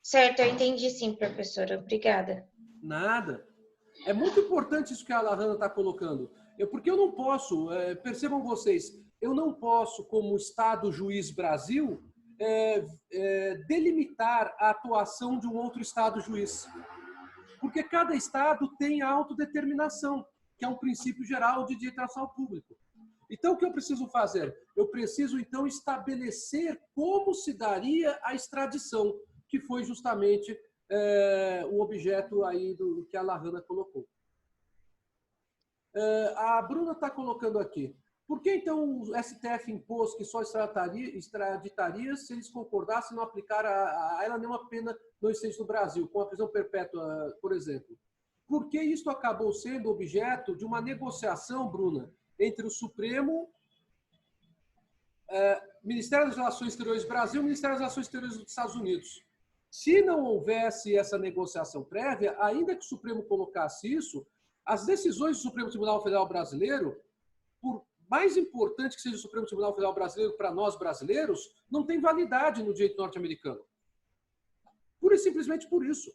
B: Certo, eu entendi sim, professora. Obrigada.
A: Nada. É muito importante isso que a Hanna está colocando. Porque eu não posso, percebam vocês, eu não posso, como Estado juiz Brasil, delimitar a atuação de um outro Estado juiz. Porque cada Estado tem a autodeterminação, que é um princípio geral de direito internacional público. Então, o que eu preciso fazer? Eu preciso, então, estabelecer como se daria a extradição, que foi justamente o objeto aí do que a Hanna colocou. A Bruna está colocando aqui. Por que, então, o STF impôs que só extraditaria se eles concordassem não aplicar a ela nenhuma pena não existente no Brasil, com a prisão perpétua, por exemplo? Porque isso acabou sendo objeto de uma negociação, Bruna, entre o Supremo, Ministério das Relações Exteriores do Brasil e o Ministério das Relações Exteriores dos Estados Unidos. Se não houvesse essa negociação prévia, ainda que o Supremo colocasse isso, as decisões do Supremo Tribunal Federal Brasileiro, por mais importante que seja o Supremo Tribunal Federal Brasileiro para nós brasileiros, não tem validade no direito norte-americano. Pura e simplesmente por isso.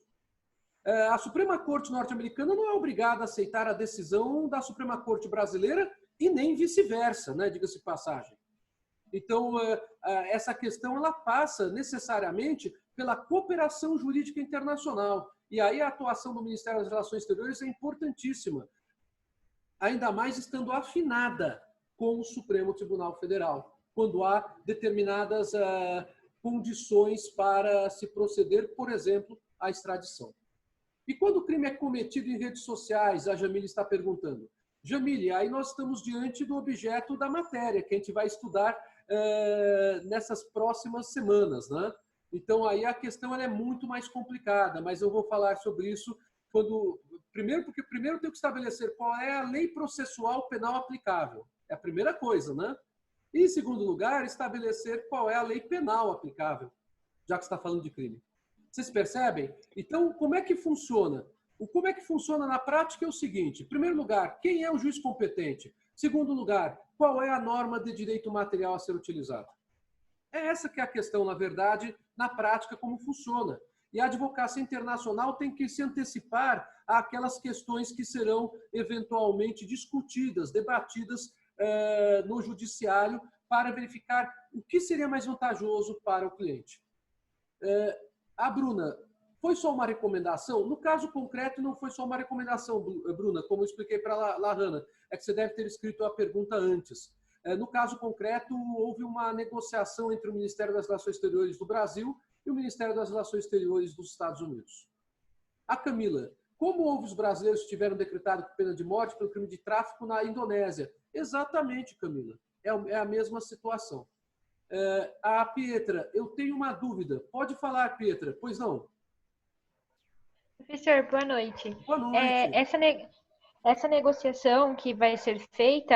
A: A Suprema Corte norte-americana não é obrigada a aceitar a decisão da Suprema Corte brasileira e nem vice-versa, né, diga-se de passagem. Então, essa questão ela passa necessariamente pela cooperação jurídica internacional. E aí a atuação do Ministério das Relações Exteriores é importantíssima, ainda mais estando afinada com o Supremo Tribunal Federal, quando há determinadas condições para se proceder, por exemplo, à extradição. E quando o crime é cometido em redes sociais, a Jamile está perguntando, Jamile, aí nós estamos diante do objeto da matéria, que a gente vai estudar nessas próximas semanas, né? Então, aí a questão ela é muito mais complicada, mas eu vou falar sobre isso porque primeiro eu tenho que estabelecer qual é a lei processual penal aplicável. É a primeira coisa, né? E, em segundo lugar, estabelecer qual é a lei penal aplicável, já que está falando de crime. Vocês percebem? Então, como é que funciona? Como é que funciona na prática é o seguinte. Em primeiro lugar, quem é o juiz competente? Segundo lugar, qual é a norma de direito material a ser utilizada? É essa que é a questão, na verdade, na prática, como funciona. E a advocacia internacional tem que se antecipar àquelas questões que serão eventualmente discutidas, debatidas no judiciário para verificar o que seria mais vantajoso para o cliente. A Bruna, foi só uma recomendação? No caso concreto, não foi só uma recomendação, Bruna, como eu expliquei para a Lahana, é que você deve ter escrito a pergunta antes. No caso concreto, houve uma negociação entre o Ministério das Relações Exteriores do Brasil e o Ministério das Relações Exteriores dos Estados Unidos. A Camila, como houve os brasileiros que tiveram decretado pena de morte pelo crime de tráfico na Indonésia? Exatamente, Camila. É a mesma situação. A Pietra, eu tenho uma dúvida. Pode falar, Pietra. Pois não?
C: Professor, boa noite.
A: Boa noite.
C: Essa negociação que vai ser feita,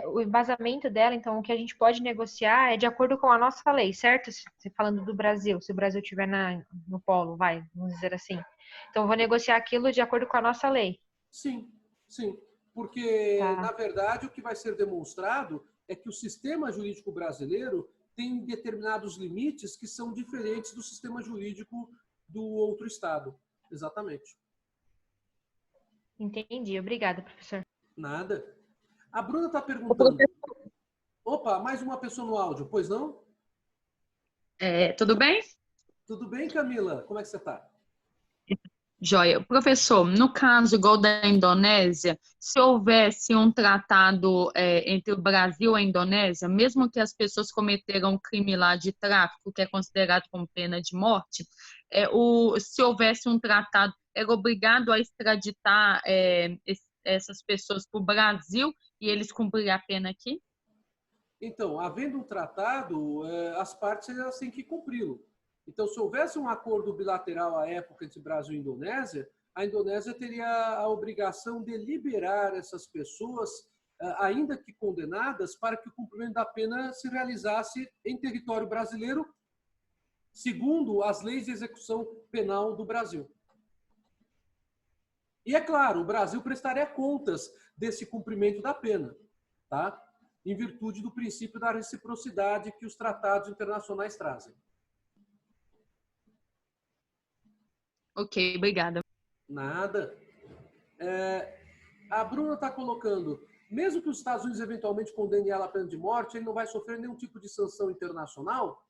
C: o embasamento dela, então, o que a gente pode negociar é de acordo com a nossa lei, certo? Falando do Brasil, se o Brasil estiver no polo, vamos dizer assim. Então, eu vou negociar aquilo de acordo com a nossa lei.
A: Sim, sim. Porque,
C: Tá.
A: na verdade, o que vai ser demonstrado é que o sistema jurídico brasileiro tem determinados limites que são diferentes do sistema jurídico do outro estado. Exatamente.
C: Entendi. Obrigada, professor.
A: Nada. A Bruna está perguntando. Opa, mais uma pessoa no áudio, pois não?
D: Tudo bem?
A: Tudo bem, Camila? Como é que você está?
D: Joia. Professor, no caso igual da Indonésia, se houvesse um tratado entre o Brasil e a Indonésia, mesmo que as pessoas cometeram um crime lá de tráfico, que é considerado como pena de morte, se houvesse um tratado, era obrigado a extraditar essas pessoas para o Brasil e eles cumpriram a pena aqui?
A: Então, havendo um tratado, as partes elas têm que cumpri-lo. Então, se houvesse um acordo bilateral à época entre Brasil e Indonésia, a Indonésia teria a obrigação de liberar essas pessoas, ainda que condenadas, para que o cumprimento da pena se realizasse em território brasileiro, segundo as leis de execução penal do Brasil. E, é claro, o Brasil prestaria contas desse cumprimento da pena, tá? Em virtude do princípio da reciprocidade que os tratados internacionais trazem.
D: Ok, obrigada.
A: Nada. A Bruna está colocando, mesmo que os Estados Unidos eventualmente condenem ela à pena de morte, ele não vai sofrer nenhum tipo de sanção internacional?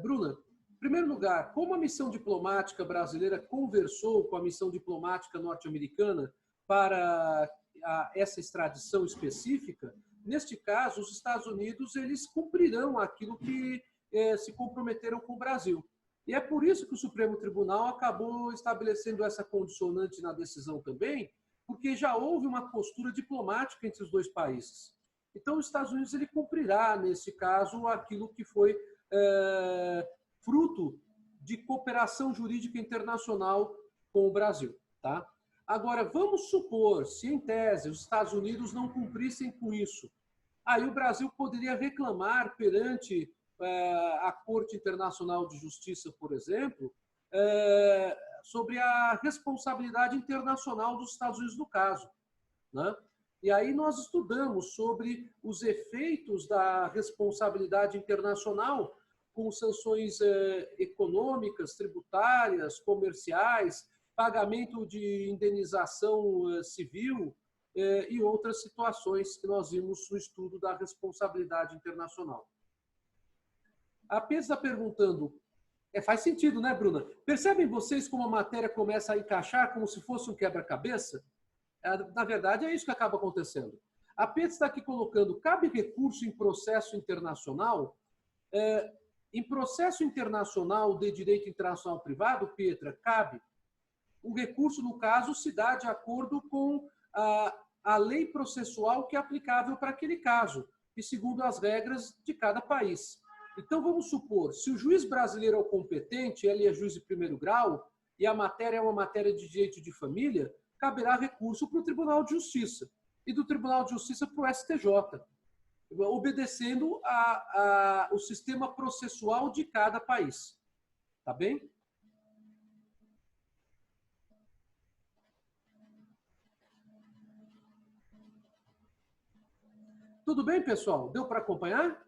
A: Bruna, em primeiro lugar, como a missão diplomática brasileira conversou com a missão diplomática norte-americana para essa extradição específica, neste caso, os Estados Unidos eles cumprirão aquilo que se comprometeram com o Brasil. E é por isso que o Supremo Tribunal acabou estabelecendo essa condicionante na decisão também, porque já houve uma postura diplomática entre os dois países. Então, os Estados Unidos ele cumprirá, nesse caso, aquilo que foi fruto de cooperação jurídica internacional com o Brasil. Tá? Agora, vamos supor, se em tese os Estados Unidos não cumprissem com isso, aí o Brasil poderia reclamar perante a Corte Internacional de Justiça, por exemplo, sobre a responsabilidade internacional dos Estados Unidos no caso, né? E aí nós estudamos sobre os efeitos da responsabilidade internacional com sanções econômicas, tributárias, comerciais, pagamento de indenização civil e outras situações que nós vimos no estudo da responsabilidade internacional. A Pedro está perguntando, faz sentido, né, Bruna? Percebem vocês como a matéria começa a encaixar como se fosse um quebra-cabeça? Na verdade, é isso que acaba acontecendo. A Pedro está aqui colocando, cabe recurso em processo internacional? Em processo internacional de direito internacional privado, Petra, cabe. O recurso, no caso, se dá de acordo com a lei processual que é aplicável para aquele caso, e segundo as regras de cada país. Então, vamos supor, se o juiz brasileiro é o competente, ele é juiz de primeiro grau, e a matéria é uma matéria de direito de família, caberá recurso para o Tribunal de Justiça, e do Tribunal de Justiça para o STJ, obedecendo o sistema processual de cada país. Tá bem? Tudo bem, pessoal? Deu para acompanhar?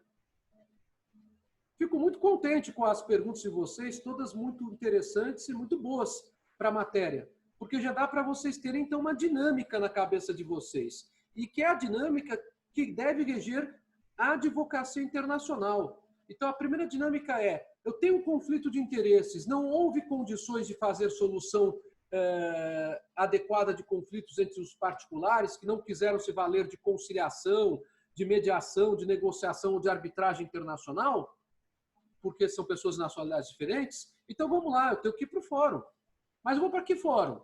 A: Fico muito contente com as perguntas de vocês, todas muito interessantes e muito boas para a matéria, porque já dá para vocês terem, então, uma dinâmica na cabeça de vocês, e que é a dinâmica que deve reger a advocacia internacional. Então, a primeira dinâmica é, eu tenho um conflito de interesses, não houve condições de fazer solução adequada de conflitos entre os particulares, que não quiseram se valer de conciliação, de mediação, de negociação ou de arbitragem internacional, porque são pessoas de nacionalidades diferentes. Então, vamos lá, eu tenho que ir para o fórum. Mas eu vou para que fórum?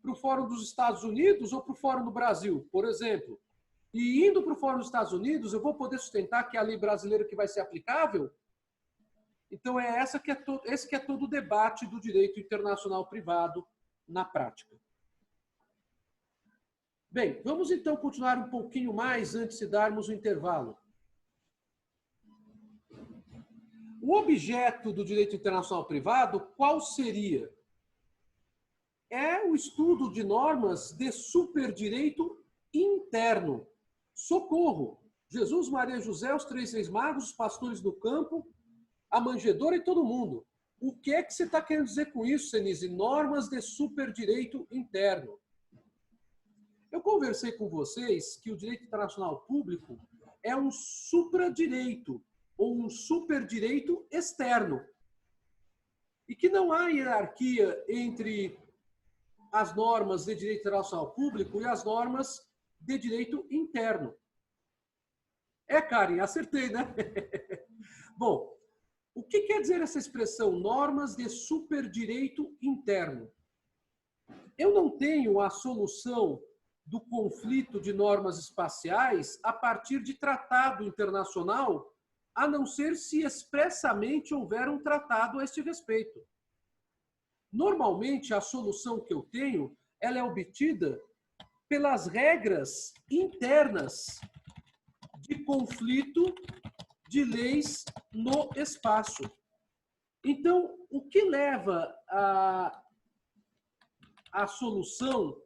A: Para o fórum dos Estados Unidos ou para o fórum do Brasil, por exemplo? E indo para o fórum dos Estados Unidos, eu vou poder sustentar que é a lei brasileira que vai ser aplicável? Então, esse que é todo o debate do direito internacional privado na prática. Bem, vamos então continuar um pouquinho mais antes de darmos o intervalo. O objeto do direito internacional privado, qual seria? É o estudo de normas de superdireito interno. Socorro! Jesus, Maria, José, os 3 Reis Magos, os pastores do campo, a manjedoura e todo mundo. O que é que você está querendo dizer com isso, Senise? Normas de superdireito interno. Eu conversei com vocês que o direito internacional público é um supradireito, ou um superdireito externo. E que não há hierarquia entre as normas de direito internacional público e as normas de direito interno. Karen, acertei, né? Bom, o que quer dizer essa expressão, normas de superdireito interno? Eu não tenho a solução do conflito de normas espaciais a partir de tratado internacional, a não ser se expressamente houver um tratado a este respeito. Normalmente, a solução que eu tenho, ela é obtida pelas regras internas de conflito de leis no espaço. Então, o que leva à solução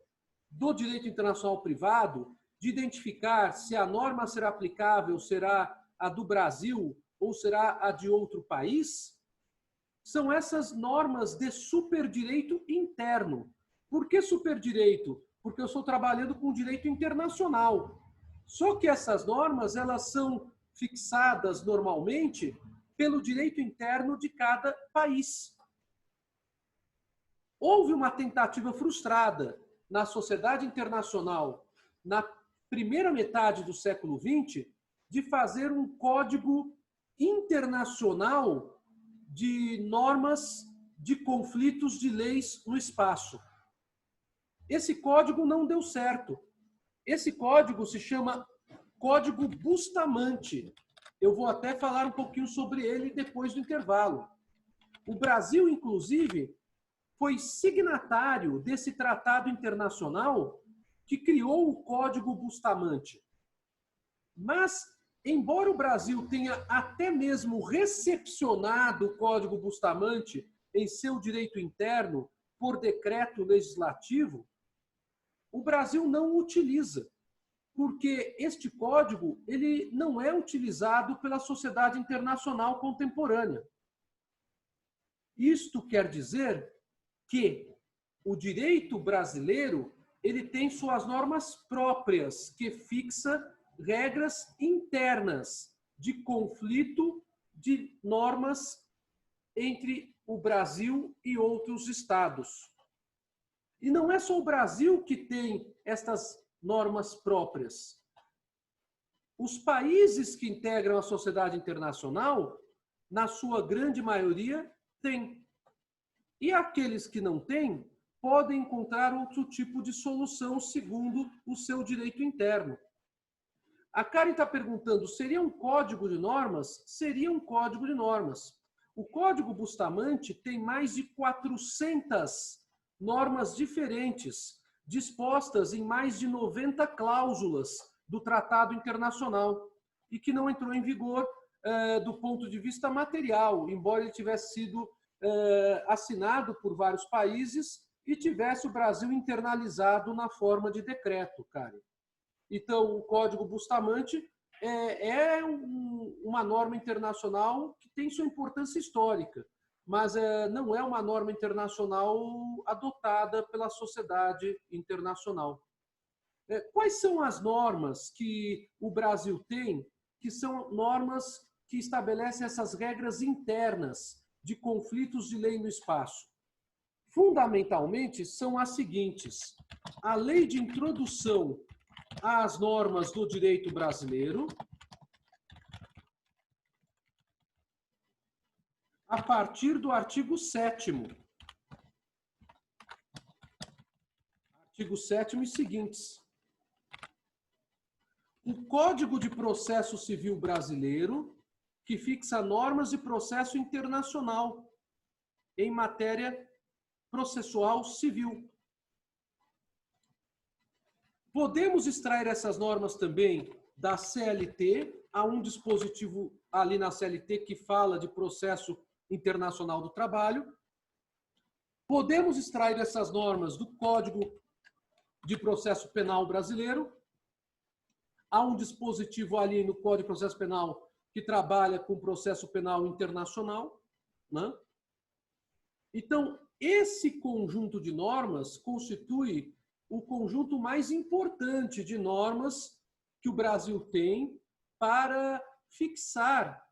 A: do direito internacional privado de identificar se a norma será aplicável, será a do Brasil ou será a de outro país, são essas normas de superdireito interno. Por que superdireito? Porque eu estou trabalhando com direito internacional. Só que essas normas, elas são fixadas normalmente pelo direito interno de cada país. Houve uma tentativa frustrada na sociedade internacional, na primeira metade do século XX, de fazer um código internacional de normas de conflitos de leis no espaço. Esse código não deu certo. Esse código se chama Código Bustamante. Eu vou até falar um pouquinho sobre ele depois do intervalo. O Brasil, inclusive, foi signatário desse tratado internacional que criou o Código Bustamante. Mas, embora o Brasil tenha até mesmo recepcionado o Código Bustamante em seu direito interno por decreto legislativo, o Brasil não o utiliza, porque este código ele não é utilizado pela sociedade internacional contemporânea. Isto quer dizer que o direito brasileiro ele tem suas normas próprias, que fixa regras internas de conflito de normas entre o Brasil e outros estados. E não é só o Brasil que tem estas normas próprias. Os países que integram a sociedade internacional, na sua grande maioria, têm. E aqueles que não têm, podem encontrar outro tipo de solução segundo o seu direito interno. A Karen está perguntando, seria um código de normas? Seria um código de normas. O Código Bustamante tem mais de 400 normas diferentes, dispostas em mais de 90 cláusulas do Tratado Internacional, e que não entrou em vigor do ponto de vista material, embora ele tivesse sido assinado por vários países e tivesse o Brasil internalizado na forma de decreto, Karen. Então, o Código Bustamante é uma norma internacional que tem sua importância histórica, mas não é uma norma internacional adotada pela sociedade internacional. Quais são as normas que o Brasil tem, que são normas que estabelecem essas regras internas de conflitos de lei no espaço? Fundamentalmente, são as seguintes: a Lei de Introdução às Normas do Direito Brasileiro, a partir do artigo 7º. Artigo 7º e seguintes. O Código de Processo Civil Brasileiro, que fixa normas de processo internacional em matéria processual civil. Podemos extrair essas normas também da CLT, há um dispositivo ali na CLT que fala de processo internacional do trabalho. Podemos extrair essas normas do Código de Processo Penal brasileiro. Há um dispositivo ali no Código de Processo Penal que trabalha com processo penal internacional, né? Então, esse conjunto de normas constitui o conjunto mais importante de normas que o Brasil tem para fixar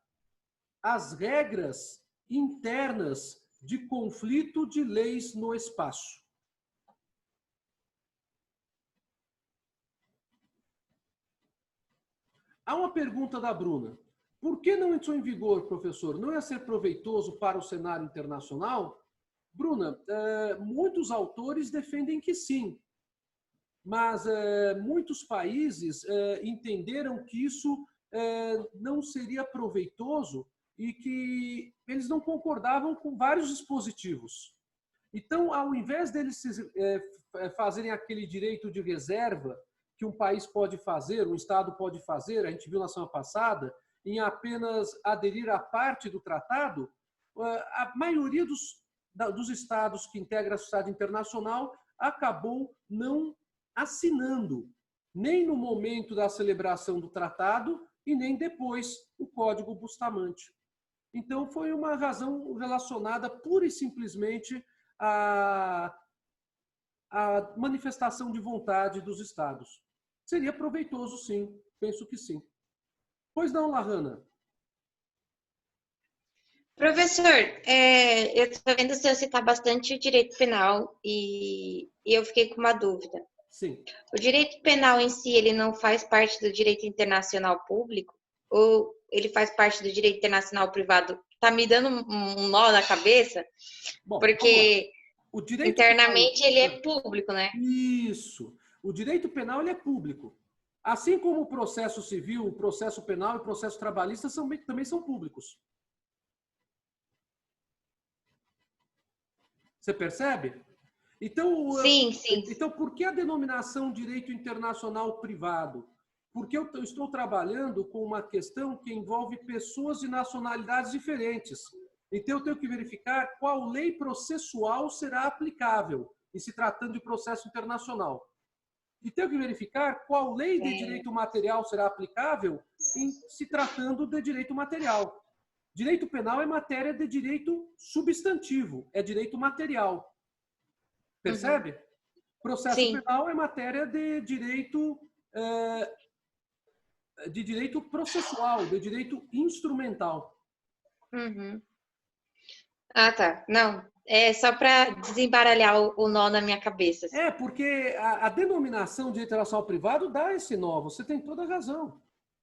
A: as regras internas de conflito de leis no espaço. Há uma pergunta da Bruna. Por que não entrou em vigor, professor? Não ia ser proveitoso para o cenário internacional? Bruna, muitos autores defendem que sim, mas muitos países entenderam que isso não seria proveitoso e que eles não concordavam com vários dispositivos. Então, ao invés deles fazerem aquele direito de reserva que um país pode fazer, um Estado pode fazer, a gente viu na semana passada, em apenas aderir à parte do tratado, a maioria dos Estados que integram a sociedade internacional acabou não assinando, nem no momento da celebração do tratado e nem depois, o Código Bustamante. Então, foi uma razão relacionada pura e simplesmente à manifestação de vontade dos Estados. Seria proveitoso, sim. Penso que sim. Pois não, Lahana?
B: Professor, eu estou vendo o senhor citar bastante o direito penal e eu fiquei com uma dúvida.
A: Sim.
B: O direito penal em si, ele não faz parte do direito internacional público? Ou ele faz parte do direito internacional privado? Está me dando um nó na cabeça,
A: Bom,
B: porque
A: o direito
B: internamente
A: penal...
B: ele é público, né?
A: Isso. O direito penal ele é público. Assim como o processo civil, o processo penal e o processo trabalhista também são públicos. Você percebe? Então,
B: sim, sim.
A: Então, por que a denominação direito internacional privado? Porque eu estou trabalhando com uma questão que envolve pessoas de nacionalidades diferentes. Então, eu tenho que verificar qual lei processual será aplicável em se tratando de processo internacional. E tenho que verificar qual lei de direito material será aplicável em se tratando de direito material. Direito penal é matéria de direito substantivo, é direito material. Percebe? Uhum. Processo Sim. penal é matéria de direito processual, de direito instrumental.
B: Uhum. Ah, tá. Não, é só para desembaralhar o nó na minha cabeça. Assim.
A: Porque a denominação direito internacional privado dá esse nó, você tem toda a razão.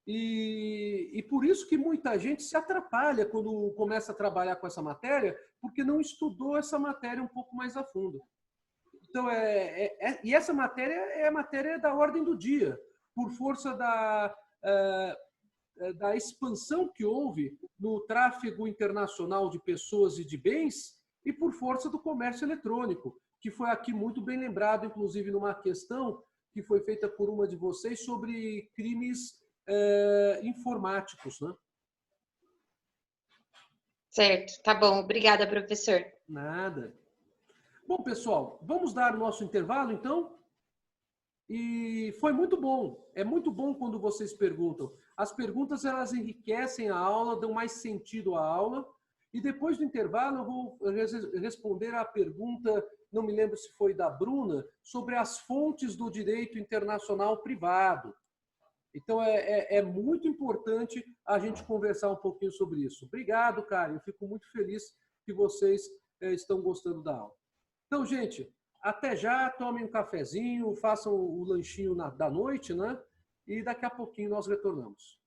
A: E por isso que muita gente se atrapalha quando começa a trabalhar com essa matéria, porque não estudou essa matéria um pouco mais a fundo. Então, e essa matéria é a matéria da ordem do dia, por força da expansão que houve no tráfego internacional de pessoas e de bens e por força do comércio eletrônico, que foi aqui muito bem lembrado, inclusive numa questão que foi feita por uma de vocês sobre crimes informáticos, né?
B: Certo, tá bom. Obrigada, professor.
A: Nada. Bom, pessoal, vamos dar o nosso intervalo, então? E foi muito bom. É muito bom quando vocês perguntam. As perguntas, elas enriquecem a aula, dão mais sentido à aula. E depois do intervalo, eu vou responder à pergunta, não me lembro se foi da Bruna, sobre as fontes do direito internacional privado. Então, é muito importante a gente conversar um pouquinho sobre isso. Obrigado, Karen. Eu fico muito feliz que vocês estão gostando da aula. Então, gente, até já. Tomem um cafezinho, façam o lanchinho da noite, né? E daqui a pouquinho nós retornamos.